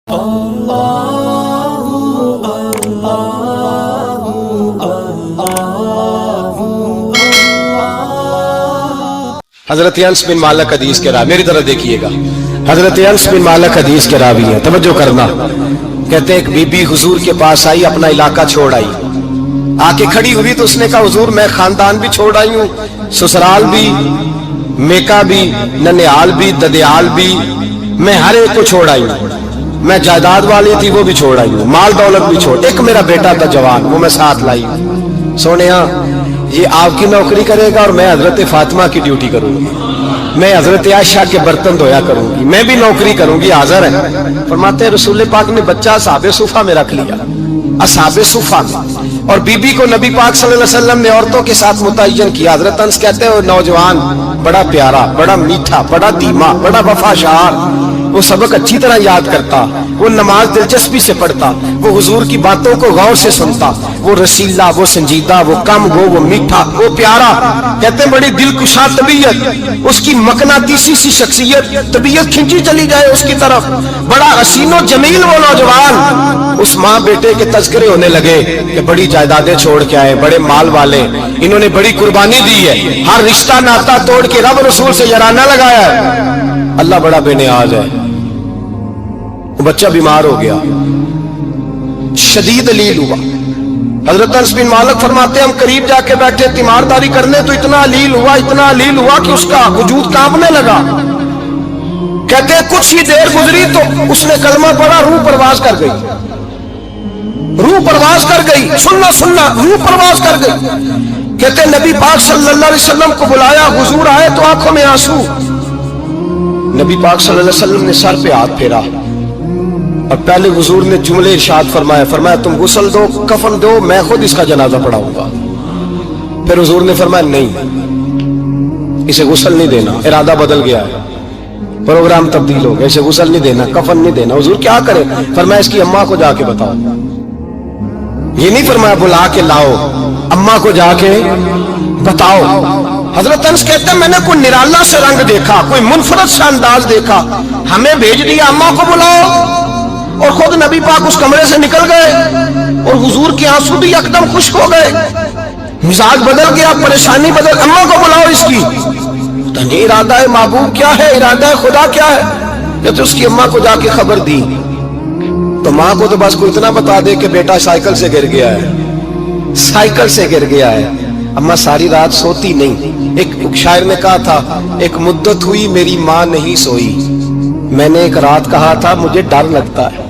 حضرت انس بن مالک حدیث کے راوی، میری طرف دیکھیے گا، حضرت انس بن مالک حدیث کے راوی ہیں، توجہ کرنا۔ کہتے ہیں ایک بی بی حضور کے پاس آئی، اپنا علاقہ چھوڑ آئی، آ کے کھڑی ہوئی تو اس نے کہا حضور میں خاندان بھی چھوڑ آئی ہوں، سسرال بھی، میکا بھی، ننیال بھی، ددیال بھی، میں ہر ایک کو چھوڑ آئی ہوں، میں جائیداد والی تھی وہ بھی چھوڑ آئی ہوں، مال دولت بھی چھوڑ، ایک میرا بیٹا تھا جوان وہ میں ساتھ لائی ہوں۔ سونیا یہ آپ کی نوکری کرے گا اور میں حضرت فاطمہ کی ڈیوٹی کروں گی، میں حضرت عائشہ کے برتن دھویا کروں گی، میں بھی نوکری کروں گی، حاضر ہے۔ فرماتے ہیں رسول پاک نے بچہ اصحاب صفہ میں رکھ لیا، اصحاب صفہ میں، اور بی بی کو نبی پاک صلی اللہ علیہ وسلم نے عورتوں کے ساتھ متعین کیا۔ حضرت انس کہتے ہیں وہ نوجوان بڑا پیارا، بڑا میٹھا، بڑا دھیما، بڑا وفاشار، وہ سبق اچھی طرح یاد کرتا، وہ نماز دلچسپی سے پڑھتا، وہ حضور کی باتوں کو غور سے سنتا، وہ رسیلا، وہ سنجیدہ، وہ کم گو، وہ میٹھا، وہ پیارا۔ کہتے ہیں بڑی دلکشا طبیعت، اس کی مقناطیسی سی شخصیت، طبیعت کھینچی چلی جائے اس کی طرف، بڑا حسین و جمیل وہ نوجوان۔ اس ماں بیٹے کے تذکرے ہونے لگے کہ بڑی جائیدادیں چھوڑ کے آئے، بڑے مال والے، انہوں نے بڑی قربانی دی ہے، ہر رشتہ ناتا توڑ کے رب رسول سے یارانہ لگایا ہے، اللہ بڑا بے نیاز ہے۔ بچہ بیمار ہو گیا، شدید علیل ہوا۔ حضرت انس بن مالک فرماتے ہیں ہم قریب جا کے بیٹھے تیمارداری کرنے تو اتنا علیل ہوا کہ اس کا وجود کانپنے لگا۔ کہتے ہیں کچھ ہی دیر گزری تو اس نے کلمہ پڑھا، روح پرواز کر گئی، روح پرواز کر گئی، سننا روح پرواز کر گئی۔ کہتے ہیں نبی پاک صلی اللہ علیہ وسلم کو بلایا، حضور آئے تو آنکھوں میں آنسو۔ نبی پاک صلی اللہ علیہ وسلم نے سر پہ ہاتھ پھیرا اور پہلے حضور نے جملے ارشاد فرمایا تم غسل دو، کفن دو، میں خود اس کا جنازہ پڑھاؤں گا۔ پھر حضور نے فرمایا نہیں، اسے غسل نہیں دینا، ارادہ بدل گیا ہے، پروگرام تبدیل ہو گیا، اسے غسل نہیں دینا، کفن نہیں دینا۔ حضور کیا کرے؟ فرمایا اس کی اماں کو جا کے بتاؤ، یہ نہیں فرمایا بلا کے لاؤ، اماں کو جا کے بتاؤ۔ حضرت انس کہتے ہیں میں نے کوئی نرالا سے رنگ دیکھا، کوئی منفرد سا انداز دیکھا، ہمیں بھیج دیا اماں کو بلاؤ، اور خود نبی پاک اس کمرے سے نکل گئے اور حضور کے آنسو بھی یکدم خشک ہو گئے، مزاج بدل گیا، پریشانی بدل، اماں کو بلاؤ اس کی۔ تنہی ارادہ ہے محبوب کیا ہے، ارادہ ہے خدا کیا ہے؟ کہ اس کی اماں کو جا کے خبر دی تو ماں کو تو بس کوئی اتنا بتا دے کہ بیٹا سائیکل سے گر گیا ہے، سائیکل سے گر گیا ہے۔ اماں ساری رات سوتی نہیں۔ ایک شاعر نے کہا تھا ایک مدت ہوئی میری ماں نہیں سوئی، میں نے ایک رات کہا تھا مجھے ڈر لگتا ہے،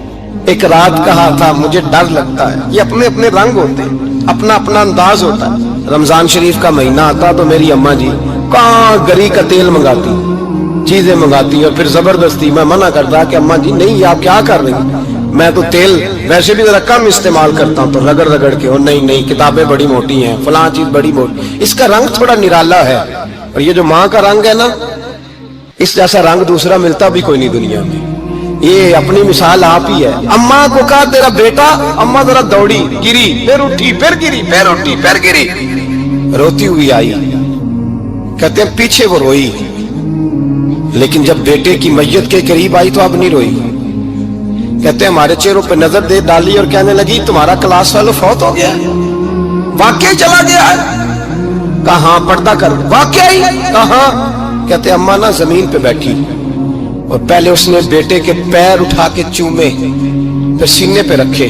ایک رات کہا تھا مجھے ڈر لگتا ہے۔ یہ اپنے اپنے رنگ ہوتے ہیں، اپنا اپنا انداز ہوتا ہے۔ رمضان شریف کا مہینہ آتا تو میری اماں جی کہاں گری کا تیل منگاتی، چیزیں منگاتی، اور پھر زبردستی میں منع کرتا کہ اماں جی نہیں آپ کیا کر رہی ہیں، میں تو تیل ویسے بھی ذرا کم استعمال کرتا ہوں، تو رگڑ رگڑ کے، اور نہیں کتابیں بڑی موٹی ہیں، فلاں چیز بڑی موٹی، اس کا رنگ تھوڑا نرالا ہے۔ اور یہ جو ماں کا رنگ ہے نا، اس جیسا رنگ دوسرا ملتا بھی کوئی نہیں دنیا میں۔ یہ اپنی مثال آپ ہی ہے۔ اماں کو کہا تیرا بیٹا، اماں ذرا دوڑی، گری، پھر اٹھی، پھر گری، پھر اٹھی، پھر گری، روتی ہوئی آئی۔ کہتے ہیں پیچھے وہ روئی، لیکن جب بیٹے کی میت کے قریب آئی تو اب نہیں روئی۔ کہتے ہیں ہمارے چہروں پہ نظر دے ڈالی اور کہنے لگی تمہارا کلاس فیلو فوت ہو گیا، واقعی چلا گیا ہے؟ کہاں پردہ کر، واقعی کہاں؟ کہتے ہیں اماں نا زمین پہ بیٹھی اور پہلے اس نے بیٹے کے پیر اٹھا کے چومے، پھر سینے پہ رکھے،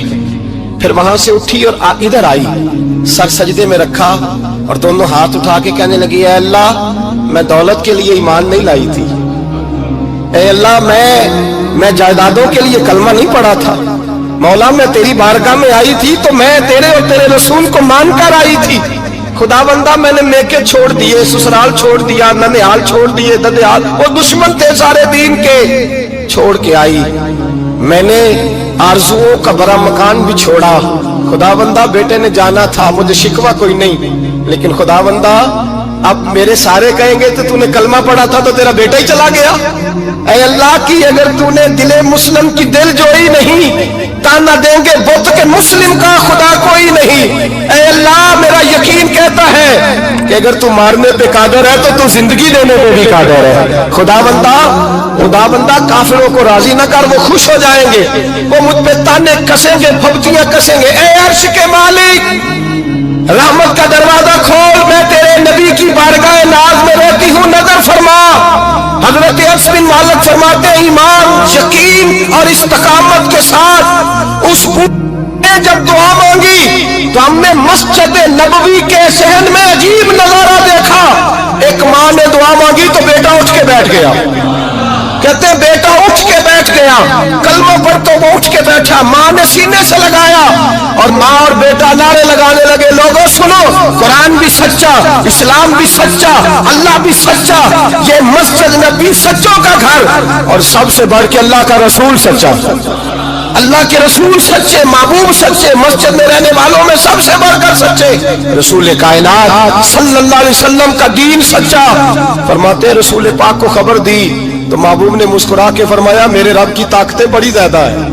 پھر وہاں سے اٹھی اور ادھر آئی، سر سجدے میں رکھا اور دونوں ہاتھ اٹھا کے کہنے لگی اے اللہ میں دولت کے لیے ایمان نہیں لائی تھی، اے اللہ میں جائیدادوں کے لیے کلمہ نہیں پڑھا تھا، مولا میں تیری بارگاہ میں آئی تھی تو میں تیرے اور تیرے رسول کو مان کر آئی تھی، خدا بندہ میں نے میکے چھوڑ دیے، سسرال چھوڑ دیا، ننیال چھوڑ دیے، ددیال، وہ دشمن تھے سارے دین کے، چھوڑ کے آئی، میں نے آرزوؤں کا بڑا مکان بھی چھوڑا، خدا بندہ بیٹے نے جانا تھا، مجھے شکوہ کوئی نہیں، لیکن خدا بندہ اب میرے سارے کہیں گے تو تُو نے کلمہ پڑھا تھا تو تیرا بیٹا ہی چلا گیا. اے اللہ کی اگر تُو نے دل مسلم کی دل جوئی نہیں, تانا دیں گے بت کے مسلم کا خدا کوئی نہیں. اے اللہ میرا یقین کہتا ہے کہ اگر تُو مارنے پہ قادر ہے تو تُو زندگی دینے پہ بھی قادر ہے. خدا بندہ کافروں کو راضی نہ کر, وہ خوش ہو جائیں گے, وہ مجھ پہ تانے کسیں گے, پھبتیاں کسیں گے. اے عرش کے مالک رحمت کا دروازہ کھول, میں تیرے نبی کی بارگاہ ناز میں رہتی ہوں, نظر فرما. حضرت انس بن مالک فرماتے ہیں ایمان, یقین اور استقامت کے ساتھ اس نے جب دعا مانگی تو ہم نے مسجد نبوی کے صحن میں عجیب نظارہ دیکھا. ایک ماں نے دعا مانگی تو بیٹا اٹھ کے بیٹھ گیا. کہتے ہیں بیٹا اٹھ کے بیٹھ گیا, کلمہ پر تو وہ اٹھ کے بیٹھا, ماں نے سینے سے لگایا اور ماں اور بیٹا نعرے لگانے لگے, لوگوں سنو, قرآن بھی سچا, اسلام بھی سچا, اللہ بھی سچا, یہ مسجد نبی سچوں کا گھر, اور سب سے بڑھ کے اللہ کا رسول سچا. اللہ کے رسول سچے, محبوب سچے, مسجد میں رہنے والوں میں سب سے بڑھ کر سچے, رسول کائنات صلی اللہ علیہ وسلم کا دین سچا. فرماتے رسول پاک کو خبر دی تو محبوب نے مسکرا کے فرمایا میرے رب کی طاقتیں بڑی زیادہ ہیں.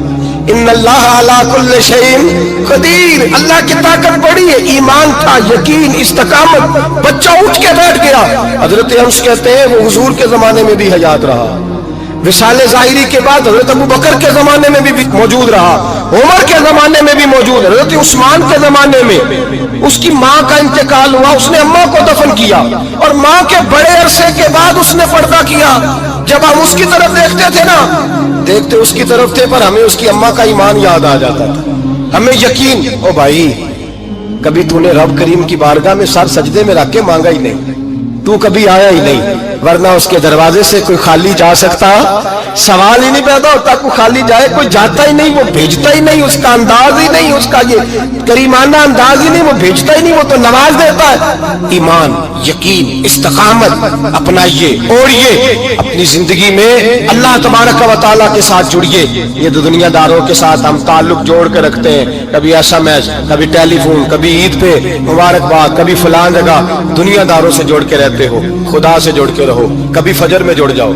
ان اللہ علی کل شیء قدیر, اللہ کی طاقت بڑی ہے. ایمان تھا, یقین, استقامت, بچہ اٹھ کے بیٹھ گیا. حضرت انس کہتے ہیں وہ حضور کے زمانے میں بھی حیات رہا, وصال ظاہری کے بعد حضرت ابو بکر کے زمانے میں بھی موجود رہا, عمر کے زمانے میں بھی موجود, حضرت عثمان کے زمانے میں. اس کی ماں کا انتقال ہوا, اس نے اماں کو دفن کیا, اور ماں کے بڑے عرصے کے بعد اس نے پردہ کیا. جب ہم اس کی طرف دیکھتے تھے نا, دیکھتے اس کی طرف تھے, پر ہمیں اس کی اماں کا ایمان یاد آ جاتا تھا, ہمیں یقین. او بھائی, کبھی تو نے رب کریم کی بارگاہ میں سر سجدے میں رکھ کے مانگا ہی نہیں, تو کبھی آیا ہی نہیں, ورنہ اس کے دروازے سے کوئی خالی جا سکتا, سوال ہی نہیں پیدا ہوتا کوئی خالی جائے. کوئی جاتا ہی نہیں, وہ بھیجتا ہی نہیں, اس کا انداز ہی نہیں, اس کا یہ کریمانہ انداز ہی نہیں, وہ بھیجتا ہی نہیں, وہ تو نواز دیتا ہے. ایمان, یقین, استقامت اپنائیے, اوڑھیے اپنی زندگی میں, اللہ تبارک و تعالیٰ کے ساتھ جڑیے. یہ دنیا داروں کے ساتھ ہم تعلق جوڑ کے رکھتے ہیں, کبھی SMS, کبھی ٹیلی فون, کبھی عید پہ مبارکباد, کبھی فلاں جگہ. دنیا داروں سے جوڑ کے رہتے ہو, خدا سے جوڑ کے رہو. کبھی فجر میں جڑ جاؤ,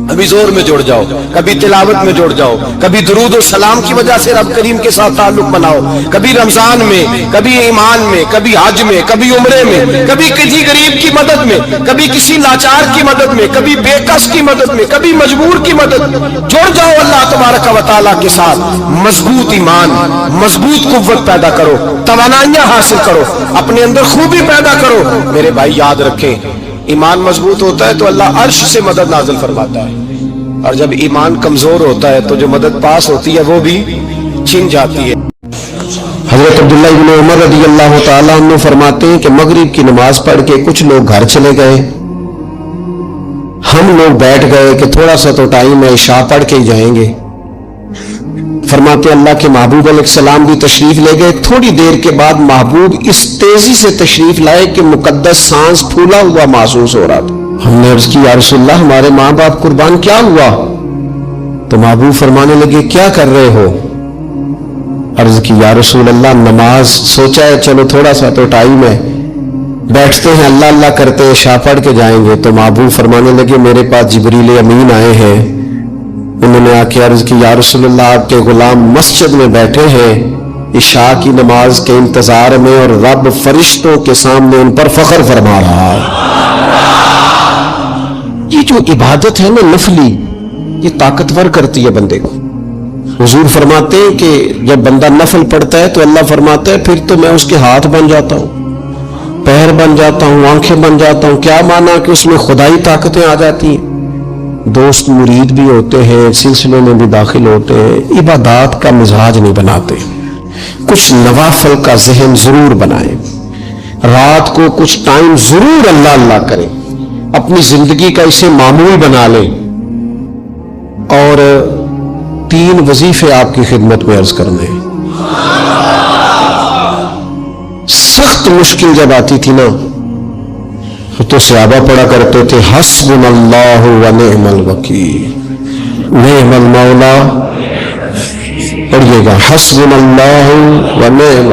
کبھی زور میں جڑ جاؤ, کبھی تلاوت میں جڑ جاؤ, کبھی درود و سلام کی وجہ سے رب کریم کے ساتھ تعلق بناؤ, کبھی رمضان میں, کبھی ایمان میں, کبھی حج میں, کبھی عمرے میں, کبھی کسی غریب کی مدد میں, کبھی کسی لاچار کی مدد میں, کبھی بے کس کی مدد میں, کبھی مجبور کی مدد میں. جڑ جاؤ اللہ تبارک و تعالیٰ کے ساتھ. مضبوط ایمان, مضبوط قوت پیدا کرو, توانائیاں حاصل کرو, اپنے اندر خوبی پیدا کرو. میرے بھائی یاد رکھیں, ایمان مضبوط ہوتا ہے تو اللہ عرش سے مدد نازل فرماتا ہے, اور جب ایمان کمزور ہوتا ہے تو جو مدد پاس ہوتی ہے وہ بھی چھن جاتی ہے. حضرت عبداللہ بن عمر رضی اللہ تعالیٰ عنہ فرماتے ہیں کہ مغرب کی نماز پڑھ کے کچھ لوگ گھر چلے گئے, ہم لوگ بیٹھ گئے کہ تھوڑا سا تو ٹائم ہے, عشاء پڑھ کے ہی جائیں گے. فرماتے اللہ کے محبوب علیہ السلام بھی تشریف لے گئے. تھوڑی دیر کے بعد محبوب اس تیزی سے تشریف لائے کہ مقدس سانس پھولا ہوا محسوس ہو رہا تھا. ہم نے عرض کی یا رسول اللہ ہمارے ماں باپ قربان, کیا ہوا؟ تو محبوب فرمانے لگے کیا کر رہے ہو؟ عرض کی یا رسول اللہ نماز, سوچا ہے چلو تھوڑا سا تو ٹائم ہے, بیٹھتے ہیں اللہ اللہ کرتے عشاء پڑھ کے جائیں گے. تو محبوب فرمانے لگے میرے پاس جبریل امین آئے ہیں, انہوں نے آ کے عرض کی یا رسول اللہ آپ کے غلام مسجد میں بیٹھے ہیں عشاء کی نماز کے انتظار میں, اور رب فرشتوں کے سامنے ان پر فخر فرما رہا ہے. یہ جو عبادت ہے نا نفلی, یہ طاقتور کرتی ہے بندے کو. حضور فرماتے ہیں کہ جب بندہ نفل پڑھتا ہے تو اللہ فرماتا ہے پھر تو میں اس کے ہاتھ بن جاتا ہوں, پیر بن جاتا ہوں, آنکھیں بن جاتا ہوں. کیا مانا کہ اس میں خدائی طاقتیں آ جاتی ہیں. دوست مرید بھی ہوتے ہیں, سلسلوں میں بھی داخل ہوتے ہیں, عبادات کا مزاج نہیں بناتے. کچھ نوافل کا ذہن ضرور بنائیں, رات کو کچھ ٹائم ضرور اللہ اللہ کریں, اپنی زندگی کا اسے معمول بنا لیں. اور 3 وظیفے آپ کی خدمت میں عرض کرنے. سخت مشکل جب آتی تھی نا تو صحابہ پڑھا کرتے تھے حسبنا اللہ و نعم الوکیل, نعم المولا. پڑھیے گا حسبنا اللہ و نعم.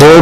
2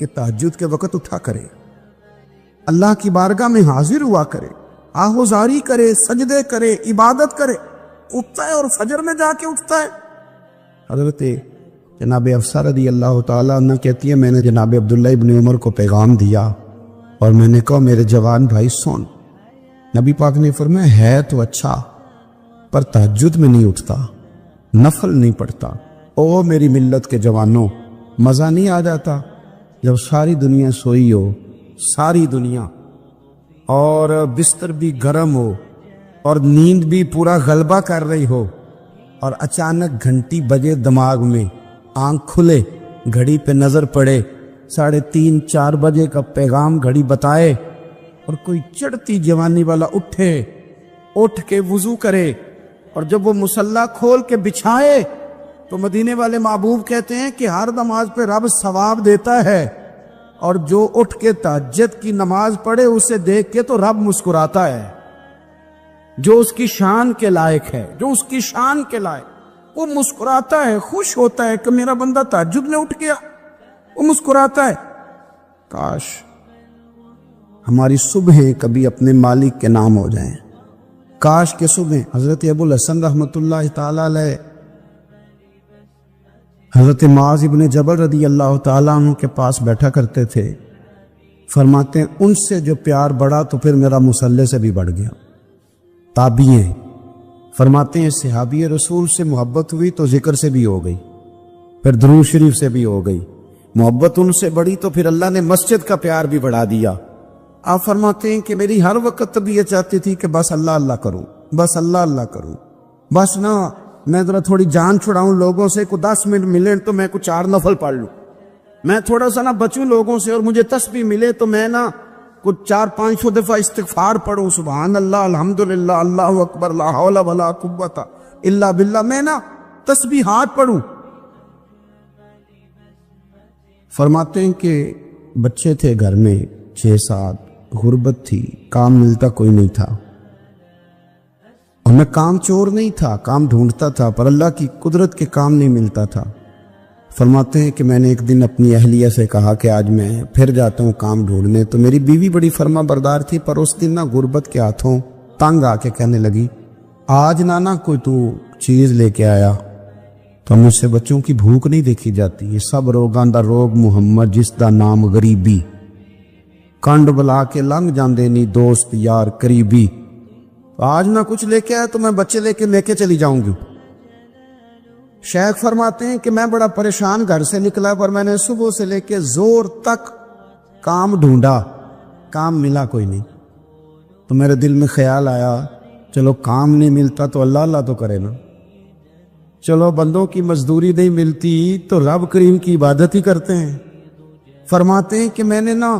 کہ تہجد کے وقت اٹھا کرے، اللہ کی بارگاہ میں حاضر ہوا کرے، آہوزاری کرے، سجدے کرے، عبادت کرے، اٹھتا ہے اور فجر میں جا کے اٹھتا ہے۔ حضرت جناب حفصہ رضی اللہ تعالیٰ عنہ کہتی ہے میں نے جناب عبداللہ ابن عمر کو پیغام دیا اور میں نے کہا میرے جوان بھائی سن، نبی پاک نے فرمایا ہے تو اچھا پر تہجد میں نہیں اٹھتا، نفل نہیں پڑھتا۔ او میری ملت کے جوانوں، مزہ نہیں آ جاتا جب ساری دنیا سوئی ہو، ساری دنیا، اور بستر بھی گرم ہو اور نیند بھی پورا غلبہ کر رہی ہو، اور اچانک گھنٹی بجے دماغ میں، آنکھ کھلے، گھڑی پہ نظر پڑے، 3:30 4 بجے کا پیغام گھڑی بتائے، اور کوئی چڑھتی جوانی والا اٹھ کے وضو کرے، اور جب وہ مصلی کھول کے بچھائے تو مدینے والے محبوب کہتے ہیں کہ ہر نماز پہ رب ثواب دیتا ہے، اور جو اٹھ کے تہجد کی نماز پڑھے اسے دیکھ کے تو رب مسکراتا ہے، جو اس کی شان کے لائق ہے، جو اس کی شان کے لائق، وہ مسکراتا ہے، خوش ہوتا ہے کہ میرا بندہ تہجد میں اٹھ گیا، وہ مسکراتا ہے۔ کاش ہماری صبحیں کبھی اپنے مالک کے نام ہو جائیں، کاش کے صبح۔ حضرت ابو الحسن رحمۃ اللہ تعالی علیہ حضرت معاذ ابن جبل رضی اللہ تعالیٰ عنہ کے پاس بیٹھا کرتے تھے، فرماتے ہیں ان سے جو پیار بڑھا تو پھر میرا مصلی سے بھی بڑھ گیا۔ تابعی ہیں، فرماتے ہیں صحابی رسول سے محبت ہوئی تو ذکر سے بھی ہو گئی، پھر درود شریف سے بھی ہو گئی، محبت ان سے بڑھی تو پھر اللہ نے مسجد کا پیار بھی بڑھا دیا۔ آپ فرماتے ہیں کہ میری ہر وقت طبیعت چاہتی تھی کہ بس اللہ اللہ کروں، بس اللہ اللہ کروں، بس نا میں ذرا تھوڑی جان چھڑاؤں لوگوں سے، کو 10 منٹ ملے تو میں کچھ 4 نفل پڑھ لوں، میں تھوڑا سا نا بچوں لوگوں سے، اور مجھے تسبیح ملے تو میں نا کچھ 400-500 دفعہ استغفار پڑھوں، سبحان اللہ، الحمدللہ، اللہ اکبر، لا حول ولا قوت الا باللہ، میں نا تسبیحات پڑھوں۔ فرماتے ہیں کہ بچے تھے گھر میں 6-7، غربت تھی، کام ملتا کوئی نہیں تھا، اور میں کام چور نہیں تھا، کام ڈھونڈتا تھا، پر اللہ کی قدرت کے کام نہیں ملتا تھا۔ فرماتے ہیں کہ میں نے ایک دن اپنی اہلیہ سے کہا کہ آج میں پھر جاتا ہوں کام ڈھونڈنے، تو میری بیوی بڑی فرما بردار تھی، پر اس دن نا غربت کے ہاتھوں تنگ آ کے کہنے لگی آج نانا کوئی تو چیز لے کے آیا، تو مجھ سے بچوں کی بھوک نہیں دیکھی جاتی، یہ سب روگاں دا روگ محمد جس دا نام غریبی، کنڈ بلا کے لنگ جاندے نہیں دوست یار قریبی، آج نہ کچھ لے کے آیا تو میں بچے لے کے چلی جاؤں گی۔ شیخ فرماتے ہیں کہ میں بڑا پریشان گھر سے نکلا، پر میں نے صبح سے لے کے زور تک کام ڈھونڈا، کام ملا کوئی نہیں، تو میرے دل میں خیال آیا چلو کام نہیں ملتا تو اللہ اللہ تو کرے نا، چلو بندوں کی مزدوری نہیں ملتی تو رب کریم کی عبادت ہی کرتے ہیں۔ فرماتے ہیں کہ میں نے نا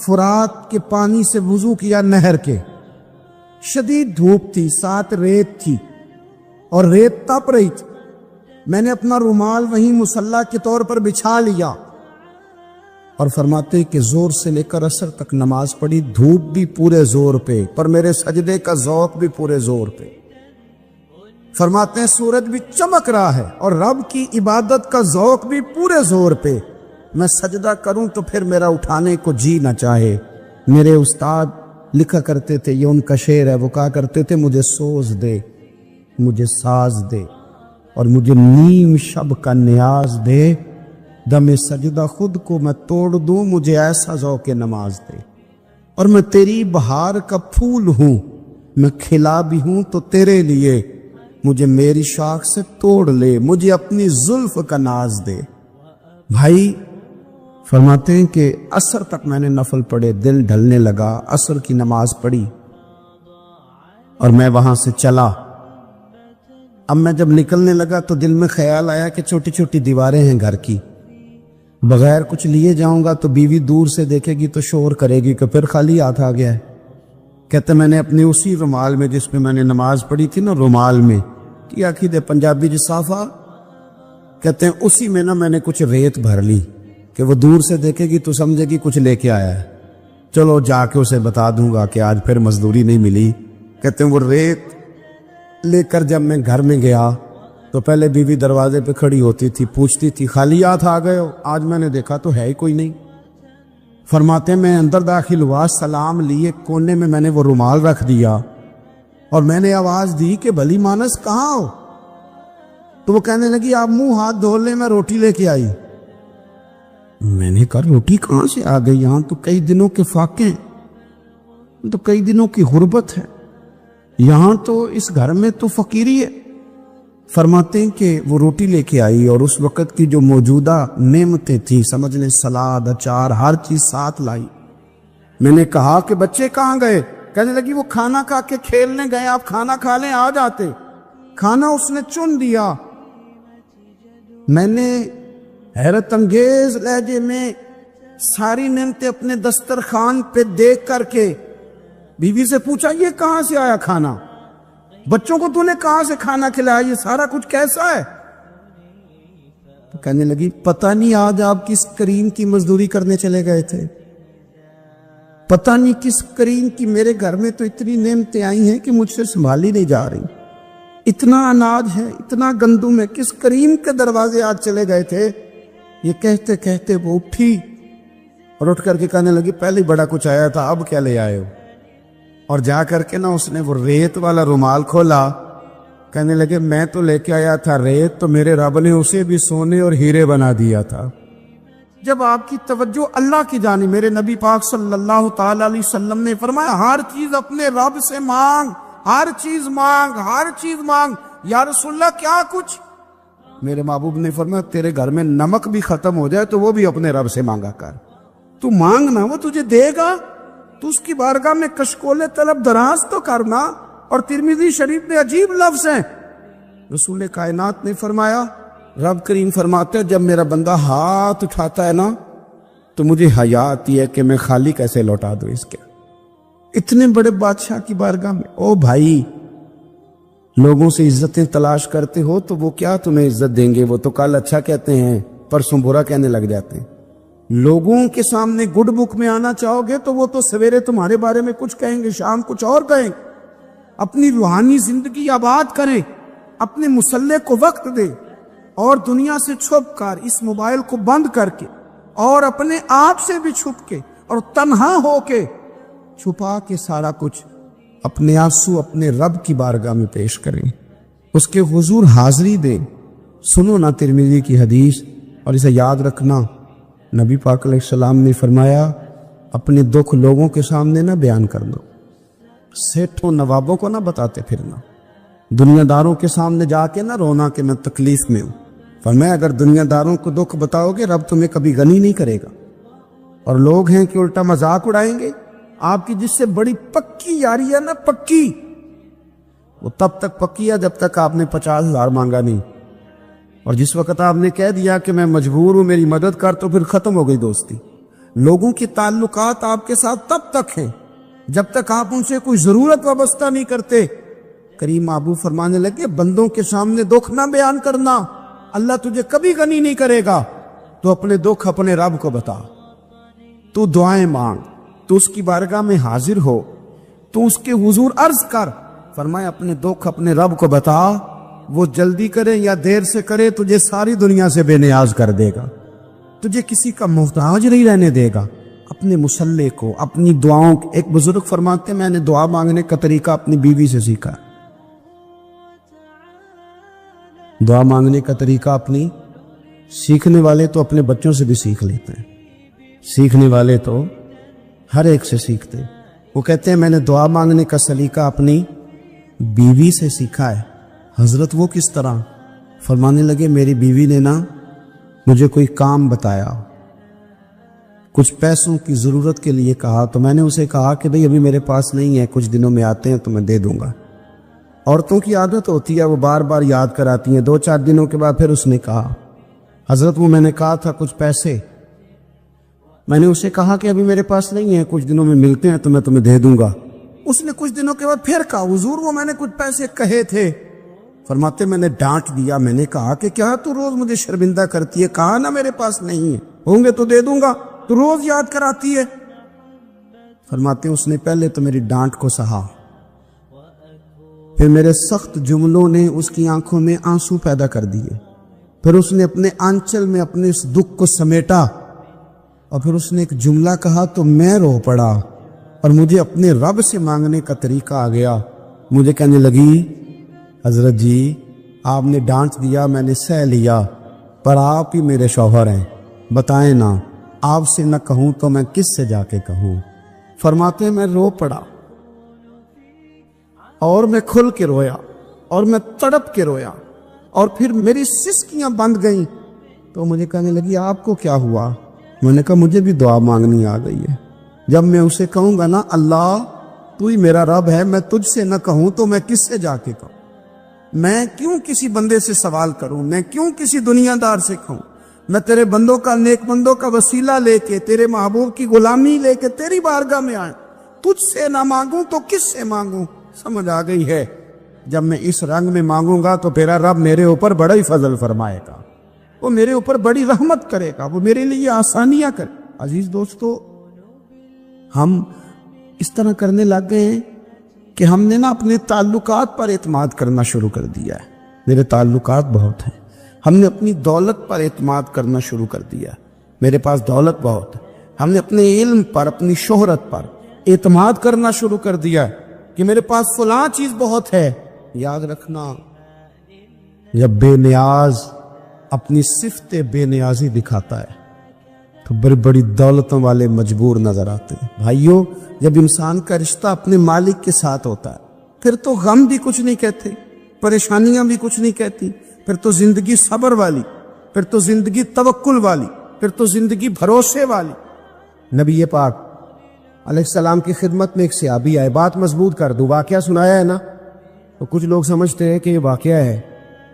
فرات کے پانی سے وضو کیا، نہر کے، شدید دھوپ تھی، ساتھ ریت تھی اور ریت تپ رہی تھی، میں نے اپنا رومال وہیں مصلی کے طور پر بچھا لیا، اور فرماتے کہ زور سے لے کر عصر تک نماز پڑھی، دھوپ بھی پورے زور پہ، پر میرے سجدے کا ذوق بھی پورے زور پہ۔ فرماتے ہیں سورج بھی چمک رہا ہے اور رب کی عبادت کا ذوق بھی پورے زور پہ، میں سجدہ کروں تو پھر میرا اٹھانے کو جی نہ چاہے۔ میرے استاد لکھا کرتے تھے، یہ ان کا شعر ہے، وہ کہا کرتے تھے مجھے سوز دے، مجھے ساز دے، اور مجھے نیم شب کا نیاز دے، دم سجدہ خود کو میں توڑ دوں، مجھے ایسا ذوق نماز دے، اور میں تیری بہار کا پھول ہوں، میں کھلا بھی ہوں تو تیرے لیے، مجھے میری شاخ سے توڑ لے، مجھے اپنی زلف کا ناز دے۔ بھائی فرماتے ہیں کہ عصر تک میں نے نفل پڑھے، دل ڈھلنے لگا، عصر کی نماز پڑھی اور میں وہاں سے چلا۔ اب میں جب نکلنے لگا تو دل میں خیال آیا کہ چھوٹی چھوٹی دیواریں ہیں گھر کی، بغیر کچھ لیے جاؤں گا تو بیوی دور سے دیکھے گی تو شور کرے گی کہ پھر خالی ہاتھ آ گیا ہے۔ کہتے میں نے اپنے اسی رومال میں جس میں میں نے نماز پڑھی تھی نا، رومال میں کیا دے پنجابی جسافہ، کہتے ہیں اسی میں نا میں نے کچھ ریت بھر لی کہ وہ دور سے دیکھے گی تو سمجھے گی کچھ لے کے آیا ہے، چلو جا کے اسے بتا دوں گا کہ آج پھر مزدوری نہیں ملی۔ کہتے ہیں وہ ریت لے کر جب میں گھر میں گیا تو پہلے بیوی دروازے پہ کھڑی ہوتی تھی، پوچھتی تھی خالی ہاتھ آ گئے ہو؟ آج میں نے دیکھا تو ہے ہی کوئی نہیں، فرماتے ہیں میں اندر داخل ہوا، سلام لیے، کونے میں نے وہ رومال رکھ دیا اور میں نے آواز دی کہ بھلی مانس کہاں ہو؟ تو وہ کہنے لگی آپ منہ ہاتھ دھو لیں، میں روٹی لے کے آئی۔ میں نے کہا روٹی کہاں سے آ گئی؟ یہاں تو کئی دنوں کے فاقے ہیں، تو کئی دنوں کی غربت ہے، یہاں تو اس گھر میں تو فقیری ہے۔ فرماتے ہیں کہ وہ روٹی لے کے آئی اور اس وقت کی جو موجودہ نعمتیں تھیں، سمجھ لیں سلاد، اچار، ہر چیز ساتھ لائی۔ میں نے کہا کہ بچے کہاں گئے؟ کہنے لگی وہ کھانا کھا کے کھیلنے گئے، آپ کھانا کھا لیں آ جاتے۔ کھانا اس نے چن دیا۔ میں نے حیرت انگیز لہجے میں ساری نعمتیں اپنے دسترخوان پہ دیکھ کر کے بیوی سے پوچھا یہ کہاں سے آیا کھانا؟ بچوں کو تو نے کہاں سے کھانا کھلایا؟ یہ سارا کچھ کیسا ہے؟ تو کہنے لگی پتہ نہیں آج آپ کس کریم کی مزدوری کرنے چلے گئے تھے، پتہ نہیں کس کریم کی، میرے گھر میں تو اتنی نعمتیں آئی ہیں کہ مجھ سے سنبھالی نہیں جا رہی، اتنا اناج ہے، اتنا گندم ہے، کس کریم کے دروازے آج چلے گئے تھے؟ یہ کہتے کہتے وہ اٹھی اور اٹھ کر کے کہنے لگی پہلے بڑا کچھ آیا تھا، اب کیا لے آئے ہو؟ اور جا کر کے نا اس نے وہ ریت والا رومال کھولا، کہنے لگے میں تو لے کے آیا تھا ریت، تو میرے رب نے اسے بھی سونے اور ہیرے بنا دیا تھا۔ جب آپ کی توجہ اللہ کی جانب، میرے نبی پاک صلی اللہ تعالی علیہ وسلم نے فرمایا ہر چیز اپنے رب سے مانگ، ہر چیز مانگ، ہر چیز مانگ۔ یا رسول اللہ کیا کچھ؟ میرے محبوب نے فرمایا تیرے گھر میں نمک بھی ختم ہو جائے تو وہ بھی اپنے رب سے مانگا کر، تو مانگنا وہ تجھے دے گا، تو اس کی بارگاہ میں کشکول طلب دراز تو کرنا۔ اور ترمذی شریف میں عجیب لفظ ہیں، رسول کائنات نے فرمایا، رب کریم فرماتے ہیں جب میرا بندہ ہاتھ اٹھاتا ہے نا تو مجھے حیا آتی ہے کہ میں خالی کیسے لوٹا دوں اس کے۔ اتنے بڑے بادشاہ کی بارگاہ میں، او بھائی لوگوں سے عزتیں تلاش کرتے ہو تو وہ کیا تمہیں عزت دیں گے؟ وہ تو کل اچھا کہتے ہیں پرسوں برا کہنے لگ جاتے ہیں۔ لوگوں کے سامنے گڈ بک میں آنا چاہو گے تو وہ تو سویرے تمہارے بارے میں کچھ کہیں گے، شام کچھ اور کہیں گے۔ اپنی روحانی زندگی آباد کریں، اپنے مسلح کو وقت دیں، اور دنیا سے چھپ کر اس موبائل کو بند کر کے اور اپنے آپ سے بھی چھپ کے اور تنہا ہو کے چھپا کے سارا کچھ اپنے آنسو اپنے رب کی بارگاہ میں پیش کریں، اس کے حضور حاضری دیں۔ سنو نا ترمذی کی حدیث اور اسے یاد رکھنا، نبی پاک علیہ السلام نے فرمایا اپنے دکھ لوگوں کے سامنے نہ بیان کر دو، سیٹھوں نوابوں کو نہ بتاتے پھرنا، دنیا داروں کے سامنے جا کے نہ رونا کہ میں تکلیف میں ہوں۔ فرمایا اگر دنیا داروں کو دکھ بتاؤ گے رب تمہیں کبھی غنی نہیں کرے گا، اور لوگ ہیں کہ الٹا مذاق اڑائیں گے۔ آپ کی جس سے بڑی پکی یاری ہے نا، پکی، وہ تب تک پکی ہے جب تک آپ نے 50,000 مانگا نہیں، اور جس وقت آپ نے کہہ دیا کہ میں مجبور ہوں میری مدد کر تو پھر ختم ہو گئی دوستی۔ لوگوں کے تعلقات آپ کے ساتھ تب تک ہیں جب تک آپ ان سے کوئی ضرورت وابستہ نہیں کرتے۔ کریم محبوب فرمانے لگے بندوں کے سامنے دکھ نہ بیان کرنا، اللہ تجھے کبھی غنی نہیں کرے گا، تو اپنے دکھ اپنے رب کو بتا، تو دعائیں مانگ، تو اس کی بارگاہ میں حاضر ہو، تو اس کے حضور عرض کر۔ فرمایا اپنے دکھ اپنے رب کو بتا، وہ جلدی کرے یا دیر سے کرے تجھے ساری دنیا سے بے نیاز کر دے گا، تجھے کسی کا محتاج نہیں رہنے دے گا۔ اپنے مسلح کو، اپنی دعاؤں، ایک بزرگ فرماتے ہیں میں نے دعا مانگنے کا طریقہ اپنی بیوی سے سیکھا، دعا مانگنے کا طریقہ اپنی، سیکھنے والے تو اپنے بچوں سے بھی سیکھ لیتے ہیں، سیکھنے والے تو ہر ایک سے سیکھتے۔ وہ کہتے ہیں میں نے دعا مانگنے کا سلیقہ اپنی بیوی سے سیکھا ہے۔ حضرت وہ کس طرح؟ فرمانے لگے میری بیوی نے نا مجھے کوئی کام بتایا، کچھ پیسوں کی ضرورت کے لیے کہا، تو میں نے اسے کہا کہ بھئی ابھی میرے پاس نہیں ہے، کچھ دنوں میں آتے ہیں تو میں دے دوں گا۔ عورتوں کی عادت ہوتی ہے وہ بار بار یاد کراتی ہیں، 2-4 دنوں کے بعد پھر اس نے کہا حضرت وہ میں نے کہا تھا کچھ پیسے، میں نے اسے کہا کہ ابھی میرے پاس نہیں ہے، کچھ دنوں میں ملتے ہیں تو میں تمہیں دے دوں گا۔ اس نے کچھ دنوں کے بعد پھر کہا حضور وہ میں نے کچھ پیسے کہے تھے۔ فرماتے میں نے ڈانٹ دیا، میں نے کہا کہ کیا تو روز مجھے شرمندہ کرتی ہے، کہا نا میرے پاس نہیں ہے، ہوں گے تو دے دوں گا، تو روز یاد کراتی ہے۔ فرماتے اس نے پہلے تو میری ڈانٹ کو سہا، پھر میرے سخت جملوں نے اس کی آنکھوں میں آنسو پیدا کر دیے، پھر اس نے اپنے آنچل میں اپنے اس دکھ کو سمیٹا اور پھر اس نے ایک جملہ کہا تو میں رو پڑا اور مجھے اپنے رب سے مانگنے کا طریقہ آ گیا. مجھے کہنے لگی حضرت جی آپ نے ڈانٹ دیا میں نے سہ لیا پر آپ ہی میرے شوہر ہیں, بتائیں نا آپ سے نہ کہوں تو میں کس سے جا کے کہوں. فرماتے ہیں میں رو پڑا اور میں کھل کے رویا اور میں تڑپ کے رویا اور پھر میری سسکیاں بند گئیں. تو مجھے کہنے لگی آپ کو کیا ہوا؟ میں نے کہا مجھے بھی دعا مانگنی آ گئی ہے. جب میں اسے کہوں گا نا اللہ تو ہی میرا رب ہے, میں تجھ سے نہ کہوں تو میں کس سے جا کے کہوں؟ میں کیوں کسی بندے سے سوال کروں؟ میں کیوں کسی دنیا دار سے کہوں؟ میں تیرے بندوں کا, نیک بندوں کا وسیلہ لے کے, تیرے محبوب کی غلامی لے کے تیری بارگاہ میں آئیں, تجھ سے نہ مانگوں تو کس سے مانگوں؟ سمجھ آ گئی ہے. جب میں اس رنگ میں مانگوں گا تو میرا رب میرے اوپر بڑا ہی فضل فرمائے گا, وہ میرے اوپر بڑی رحمت کرے گا, وہ میرے لیے آسانیاں کرے. عزیز دوستو, ہم اس طرح کرنے لگ گئے ہیں کہ ہم نے نا اپنے تعلقات پر اعتماد کرنا شروع کر دیا ہے. میرے تعلقات بہت ہیں. ہم نے اپنی دولت پر اعتماد کرنا شروع کر دیا ہے. میرے پاس دولت بہت ہے. ہم نے اپنے علم پر, اپنی شہرت پر اعتماد کرنا شروع کر دیا ہے کہ میرے پاس فلاں چیز بہت ہے. یاد رکھنا, جب بے نیاز اپنی صفت بے نیازی دکھاتا ہے تو بڑی بڑی دولتوں والے مجبور نظر آتے ہیں. بھائیوں, جب انسان کا رشتہ اپنے مالک کے ساتھ ہوتا ہے پھر تو غم بھی کچھ نہیں کہتے, پریشانیاں بھی کچھ نہیں کہتی, پھر تو زندگی صبر والی, پھر تو زندگی توکل والی, پھر تو زندگی بھروسے والی. نبی پاک علیہ السلام کی خدمت میں ایک صحابی آئے, بات مضبوط کر دوں, واقعہ سنایا ہے نا, تو کچھ لوگ سمجھتے ہیں کہ یہ واقعہ ہے,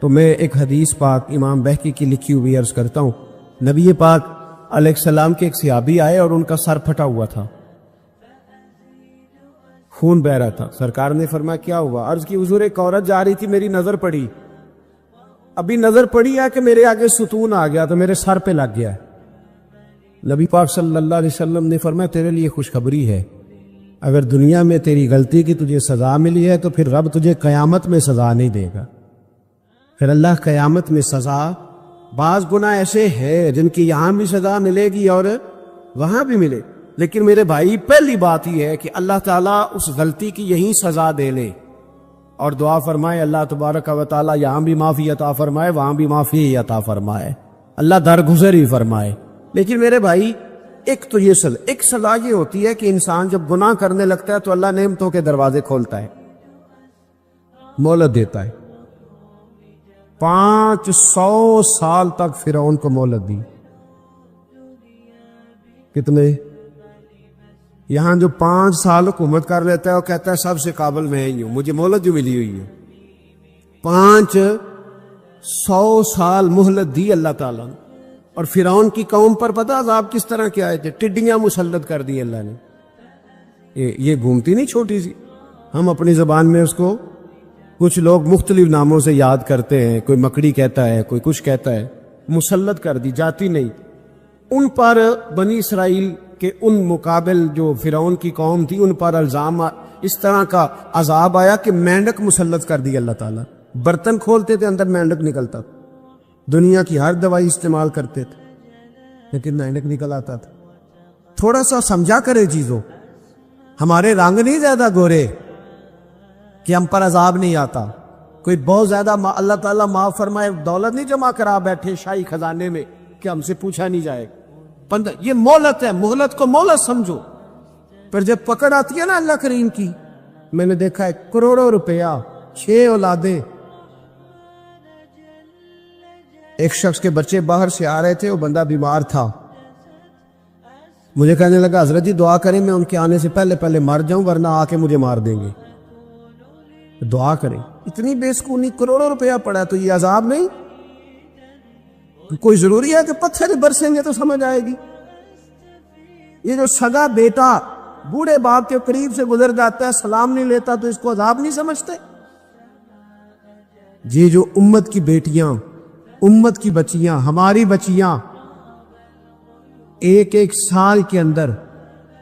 تو میں ایک حدیث پاک امام بہقی کی لکھی ہوئی عرض کرتا ہوں. نبی پاک علیہ السلام کے ایک صحابی آئے اور ان کا سر پھٹا ہوا تھا, خون بہ رہا تھا. سرکار نے فرمایا کیا ہوا؟ عرض کی حضور ایک عورت جا رہی تھی, میری نظر پڑی, ابھی نظر پڑی ہے کہ میرے آگے ستون آ گیا تو میرے سر پہ لگ گیا. نبی پاک صلی اللہ علیہ وسلم نے فرمایا تیرے لیے خوشخبری ہے, اگر دنیا میں تیری غلطی کی تجھے سزا ملی ہے تو پھر رب تجھے قیامت میں سزا نہیں دے گا. پھر اللہ قیامت میں سزا, بعض گناہ ایسے ہیں جن کی یہاں بھی سزا ملے گی اور وہاں بھی ملے, لیکن میرے بھائی پہلی بات یہ ہے کہ اللہ تعالیٰ اس غلطی کی یہیں سزا دے لے اور دعا فرمائے اللہ تبارک و تعالیٰ یہاں بھی معافی عطا فرمائے, وہاں بھی معافی عطا فرمائے, اللہ درگزر ہی فرمائے. لیکن میرے بھائی ایک تو یہ ایک سزا یہ ہوتی ہے کہ انسان جب گناہ کرنے لگتا ہے تو اللہ نعمتوں کے دروازے کھولتا ہے, مہلت دیتا ہے. 500 سال تک فرعون کو مہلت دی. کتنے؟ یہاں جو 5 سال حکومت کر لیتا ہے وہ کہتا ہے سب سے قابل میں ہی ہوں, مجھے مہلت جو ملی ہوئی ہے. 500 سال مہلت دی اللہ تعالیٰ نے. اور فرعون کی قوم پر پتہ عذاب کس طرح کے آئے تھے؟ ٹڈیاں مسلط کر دی اللہ نے. یہ گھومتی نہیں چھوٹی سی, ہم اپنی زبان میں اس کو کچھ لوگ مختلف ناموں سے یاد کرتے ہیں, کوئی مکڑی کہتا ہے, کوئی کچھ کہتا ہے. مسلط کر دی, جاتی نہیں. ان پر بنی اسرائیل کے ان مقابل جو فرعون کی قوم تھی ان پر الزام اس طرح کا عذاب آیا کہ مینڈک مسلط کر دی اللہ تعالیٰ. برتن کھولتے تھے اندر مینڈک نکلتا تھا, دنیا کی ہر دوائی استعمال کرتے تھے لیکن مینڈک نکل آتا تھا. تھوڑا سا سمجھا کرے چیزوں, ہمارے رنگ نہیں زیادہ گورے کہ ہم پر عذاب نہیں آتا. کوئی بہت زیادہ اللہ تعالیٰ معاف فرمائے دولت نہیں جمع کرا بیٹھے شاہی خزانے میں کہ ہم سے پوچھا نہیں جائے. یہ مہلت ہے, مہلت کو مہلت سمجھو. پھر جب پکڑ آتی ہے نا اللہ کریم کی, میں نے دیکھا ہے کروڑوں روپیہ, 6 اولادیں. ایک شخص کے بچے باہر سے آ رہے تھے, وہ بندہ بیمار تھا. مجھے کہنے لگا حضرت جی دعا کریں میں ان کے آنے سے پہلے مر جاؤں ورنہ آ کے مجھے مار دیں گے. دعا کریں. اتنی بے سکونی, کروڑوں روپیہ پڑا تو یہ عذاب نہیں؟ کوئی ضروری ہے کہ پتھر برسیں گے تو سمجھ آئے گی؟ یہ جو سگا بیٹا بوڑھے باپ کے قریب سے گزر جاتا ہے, سلام نہیں لیتا تو اس کو عذاب نہیں سمجھتے؟ یہ جو امت کی بیٹیاں, امت کی بچیاں, ہماری بچیاں ایک سال کے اندر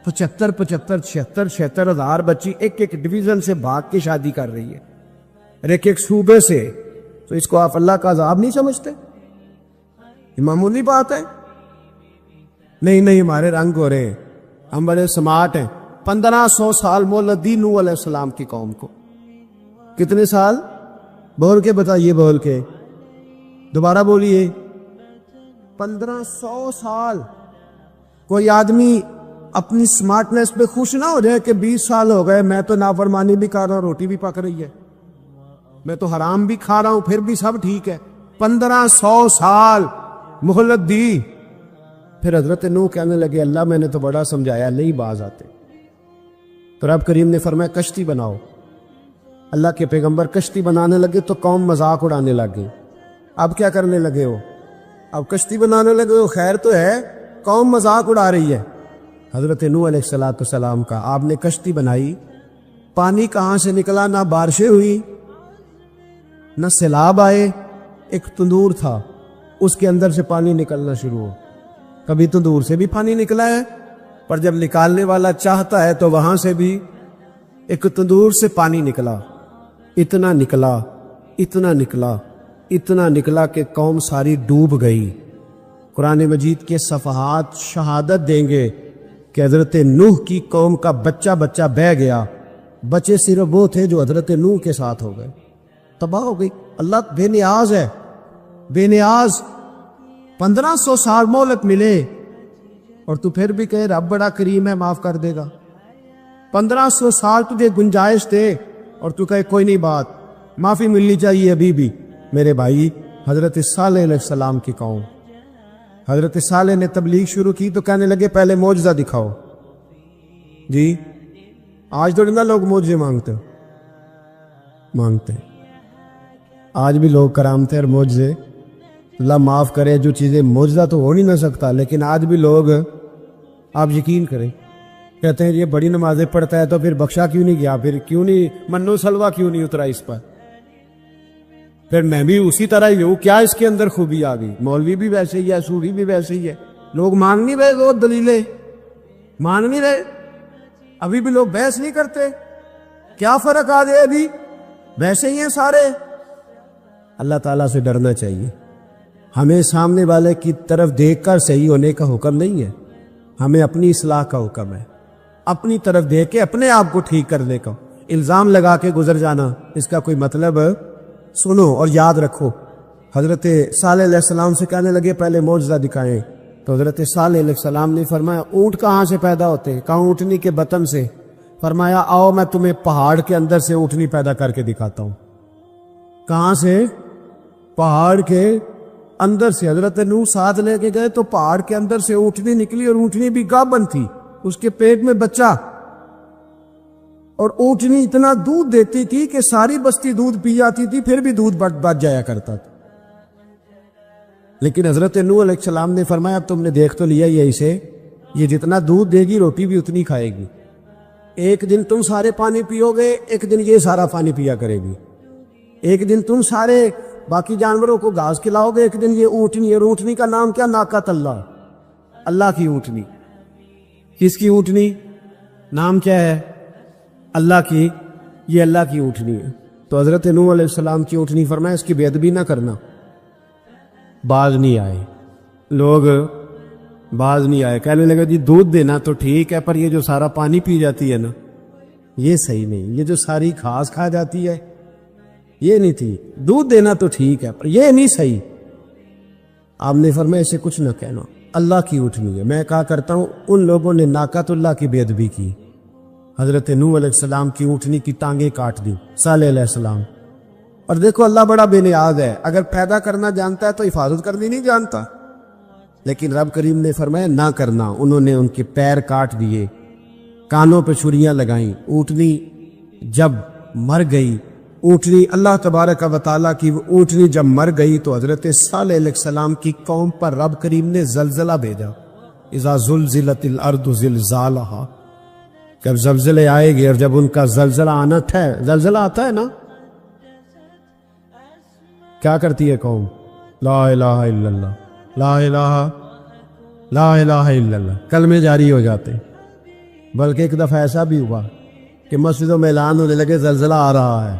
75,000 ہزار بچی ایک ڈویژن سے بھاگ کے شادی کر رہی ہے, ایک صوبے سے. تو اس کو آپ اللہ کا عذاب نہیں سمجھتے؟ یہ معمولی بات ہے. نہیں ہمارے رنگ ہو رہے ہیں، ہم بڑے سمارٹ ہیں۔ 1500 سال مہلت دی نوح علیہ السلام کی قوم کو۔ کتنے سال؟ بول کے بتائیے، بول کے دوبارہ بولیے۔ 1500 سال۔ کوئی آدمی اپنی سمارٹنس پہ خوش نہ ہو جائے کہ 20 سال ہو گئے، میں تو نافرمانی بھی کر رہا ہوں، روٹی بھی پک رہی ہے، میں تو حرام بھی کھا رہا ہوں، پھر بھی سب ٹھیک ہے۔ 1500 سال مہلت دی۔ پھر حضرت نوح کہنے لگے اللہ میں نے تو بڑا سمجھایا، نہیں باز آتے۔ تو رب کریم نے فرمایا کشتی بناؤ۔ اللہ کے پیغمبر کشتی بنانے لگے تو قوم مذاق اڑانے لگ گئی۔ اب کیا کرنے لگے ہو؟ اب کشتی بنانے لگے ہو، خیر تو ہے، قوم مذاق اڑا رہی ہے حضرت نوح علیہ السلام کا۔ آپ نے کشتی بنائی، پانی کہاں سے نکلا؟ نہ بارشیں ہوئی، نہ سیلاب آئے، ایک تندور تھا، اس کے اندر سے پانی نکلنا شروع ہو۔ کبھی تندور سے بھی پانی نکلا ہے، پر جب نکالنے والا چاہتا ہے تو وہاں سے بھی ایک تندور سے پانی نکلا۔ اتنا نکلا، اتنا نکلا، اتنا نکلا کہ قوم ساری ڈوب گئی۔ قرآن مجید کے صفحات شہادت دیں گے کہ حضرت نوح کی قوم کا بچہ بچہ بہہ گیا، بچے صرف وہ تھے جو حضرت نوح کے ساتھ ہو گئے، تباہ ہو گئی۔ اللہ بے نیاز ہے، بے نیاز۔ 1500 سال مہلت ملے اور تو پھر بھی کہے رب بڑا کریم ہے، معاف کر دے گا۔ 1500 سال تجھے گنجائش دے اور تو کہے کوئی نہیں، بات معافی ملنی چاہیے ابھی بھی۔ میرے بھائی، حضرت صالح علیہ السلام کی قوم، حضرت صالح نے تبلیغ شروع کی تو کہنے لگے پہلے معجزہ دکھاؤ۔ جی آج تو نہ لوگ معجزے مانگتے ہیں، آج بھی لوگ کرامتیں اور معجزے، اللہ معاف کرے، جو چیزیں معجزہ تو ہو نہیں نہ سکتا، لیکن آج بھی لوگ، آپ یقین کریں، کہتے ہیں یہ بڑی نمازیں پڑھتا ہے تو پھر بخشا کیوں نہیں گیا، پھر کیوں نہیں منو سلوا کیوں نہیں اترا اس پر، پھر میں بھی اسی طرح ہی ہوں، کیا اس کے اندر خوبی آ گئی؟ مولوی بھی ویسے ہی ہے، صوفی بھی ویسے ہی ہے، لوگ مان نہیں رہے، وہ دلیلیں مان نہیں رہے، ابھی بھی لوگ بحث نہیں کرتے، کیا فرق آ گیا؟ ابھی ویسے ہی ہیں سارے۔ اللہ تعالیٰ سے ڈرنا چاہیے۔ ہمیں سامنے والے کی طرف دیکھ کر صحیح ہونے کا حکم نہیں ہے، ہمیں اپنی اصلاح کا حکم ہے، اپنی طرف دیکھ کے اپنے آپ کو ٹھیک کرنے کا۔ الزام لگا کے گزر جانا، اس کا کوئی مطلب؟ سنو اور یاد رکھو، حضرت صالح علیہ السلام سے کہنے لگے پہلے معجزہ دکھائیں، تو حضرت صالح علیہ السلام نے فرمایا اونٹ کہاں سے پیدا ہوتے ہیں؟ کہاں؟ اونٹنی کے بطن سے۔ فرمایا آؤ میں تمہیں پہاڑ کے اندر سے اونٹنی پیدا کر کے دکھاتا ہوں۔ کہاں سے؟ پہاڑ کے اندر سے۔ حضرت نوح ساتھ لے کے گئے تو پہاڑ کے اندر سے اونٹنی نکلی، اور اونٹنی بھی گابن تھی، اس کے پیٹ میں بچہ، اور اونٹنی اتنا دودھ دیتی تھی کہ ساری بستی دودھ پی جاتی تھی، پھر بھی دودھ بچ جایا کرتا تھا۔ لیکن حضرت نوح علیہ السلام نے فرمایا اب تم نے دیکھ تو لیا یہ اسے، یہ جتنا دودھ دے گی روٹی بھی اتنی کھائے گی، ایک دن تم سارے پانی پیو گے، ایک دن یہ سارا پانی پیا کرے گی، ایک دن تم سارے باقی جانوروں کو گھاس کھلاؤ گے، ایک دن یہ اونٹنی، اور اونٹنی کا نام کیا؟ ناقۃ اللہ، اللہ کی اونٹنی۔ کس کی اونٹنی؟ نام کیا ہے؟ اللہ کی، یہ اللہ کی اونٹنی ہے۔ تو حضرت نوح علیہ السلام کی اونٹنی، فرمایا اس کی بے ادبی نہ کرنا۔ باز نہیں آئے لوگ، باز نہیں آئے، کہنے لگا جی دودھ دینا تو ٹھیک ہے، پر یہ جو سارا پانی پی جاتی ہے نا، یہ صحیح نہیں، یہ جو ساری گھاس کھا جاتی ہے یہ نہیں تھی، دودھ دینا تو ٹھیک ہے پر یہ نہیں صحیح۔ آپ نے فرمایا اسے کچھ نہ کہنا، اللہ کی اونٹنی ہے۔ میں کہا کرتا ہوں ان لوگوں نے ناقۃ اللہ کی بے ادبی کی، حضرت نوح علیہ السلام کی اونٹنی کی ٹانگیں کاٹ دی، صالح علیہ السلام۔ اور دیکھو اللہ بڑا بے نیاز ہے، اگر پیدا کرنا جانتا ہے تو حفاظت کرنی نہیں جانتا، لیکن رب کریم نے فرمایا نہ کرنا۔ انہوں نے ان کے پیر کاٹ دیے، کانوں پہ چھریاں لگائیں۔ اونٹنی جب مر گئی، اونٹنی اللہ تبارک و تعالیٰ کی اونٹنی جب مر گئی تو حضرت صالح علیہ السلام کی قوم پر رب کریم نے زلزلہ بھیجا۔ اذا زلزلت الارض زلزالہا، جب زلزلے آئے گے، اور جب ان کا زلزلہ آنا تھا، زلزلہ آتا ہے نا، کیا کرتی ہے قوم؟ لا الہ الا اللہ، لا الہ لا الہ الا اللہ، کلمے جاری ہو جاتے۔ بلکہ ایک دفعہ ایسا بھی ہوا کہ مسجدوں میں اعلان ہونے لگے زلزلہ آ رہا ہے،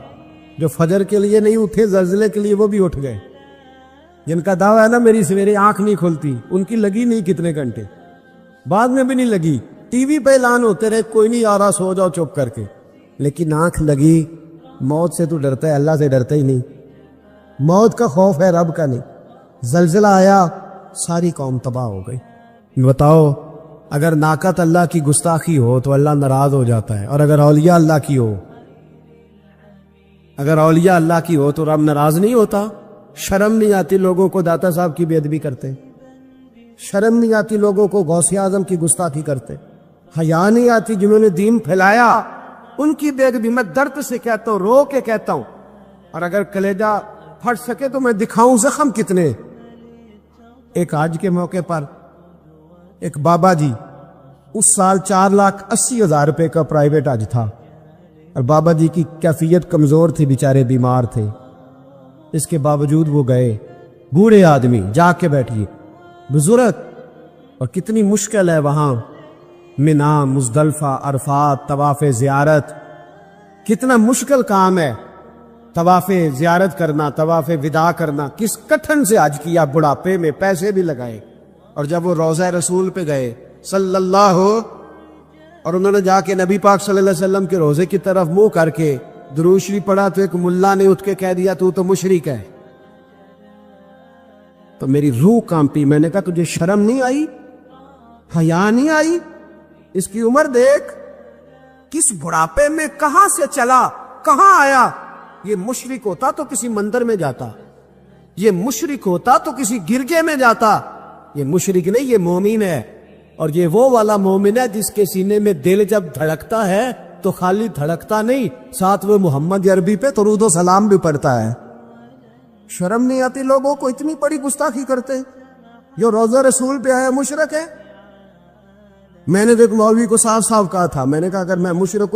جو فجر کے لیے نہیں اٹھے زلزلے کے لیے وہ بھی اٹھ گئے، جن کا دعویٰ ہے نا میری سویرے آنکھ نہیں کھلتی، ان کی لگی نہیں کتنے گھنٹے، بعد میں بھی نہیں لگی. ٹی وی پہ اعلان ہوتے رہے کوئی نہیں آ رہا سو جاؤ چپ کر کے, لیکن آنکھ لگی. موت سے تو ڈرتا ہے, اللہ سے ڈرتا ہی نہیں. موت کا خوف ہے رب کا نہیں. زلزلہ آیا ساری قوم تباہ ہو گئی. بتاؤ اگر ناقت اللہ کی گستاخی ہو تو اللہ ناراض ہو جاتا ہے, اور اگر اولیاء اللہ کی ہو, اگر اولیاء اللہ کی ہو تو رب ناراض نہیں ہوتا. شرم نہیں آتی لوگوں کو داتا صاحب کی بے ادبی کرتے, شرم نہیں آتی لوگوں کو غوث اعظم کی گستاخی کرتے, حیا نہیں آتی جنہوں نے دین پھیلایا ان کی بے ادبی. میں درد سے کہتا ہوں, رو کے کہتا ہوں, اور اگر کلیجہ پھٹ سکے تو میں دکھاؤں زخم کتنے. ایک حج کے موقع پر ایک بابا جی, اس سال 4,80,000 روپے کا پرائیویٹ حج تھا, اور بابا جی کی کیفیت کمزور تھی, بیچارے بیمار تھے. اس کے باوجود وہ گئے. بوڑھے آدمی, جا کے بیٹھیے, بزرگ, اور کتنی مشکل ہے وہاں منا, مزدلفہ, عرفات, طواف زیارت, کتنا مشکل کام ہے طواف زیارت کرنا, طواف وداع کرنا. کس کٹھن سے حج کیا, بڑھاپے میں پیسے بھی لگائے. اور جب وہ روضہ رسول پہ گئے صلی اللہ, اور انہوں نے جا کے نبی پاک صلی اللہ علیہ وسلم کے روزے کی طرف منہ کر کے درود شریف پڑھا تو ایک ملا نے اٹھ کے کہہ دیا تو مشرک ہے. تو میری روح کانپی. میں نے کہا تجھے شرم نہیں آئی, حیا نہیں آئی؟ اس کی عمر دیکھ, کس بڑھاپے میں کہاں سے چلا کہاں آیا. یہ مشرک ہوتا تو کسی مندر میں جاتا, یہ مشرک ہوتا تو کسی گرجے میں جاتا. یہ مشرک نہیں, یہ مومن ہے. اور یہ وہ والا مومن ہے جس کے سینے میں دل جب دھڑکتا ہے تو خالی دھڑکتا نہیں, ساتھ وہ محمد عربی پہ درود و سلام بھی پڑھتا ہے. شرم نہیں آتی لوگوں کو, اتنی بڑی گستاخی کرتے. جو روضہ رسول پہ آیا مشرک ہے. میں نے تو ایک مولوی کو صاف صاف کہا تھا, میں نے کہا اگر میں مشرک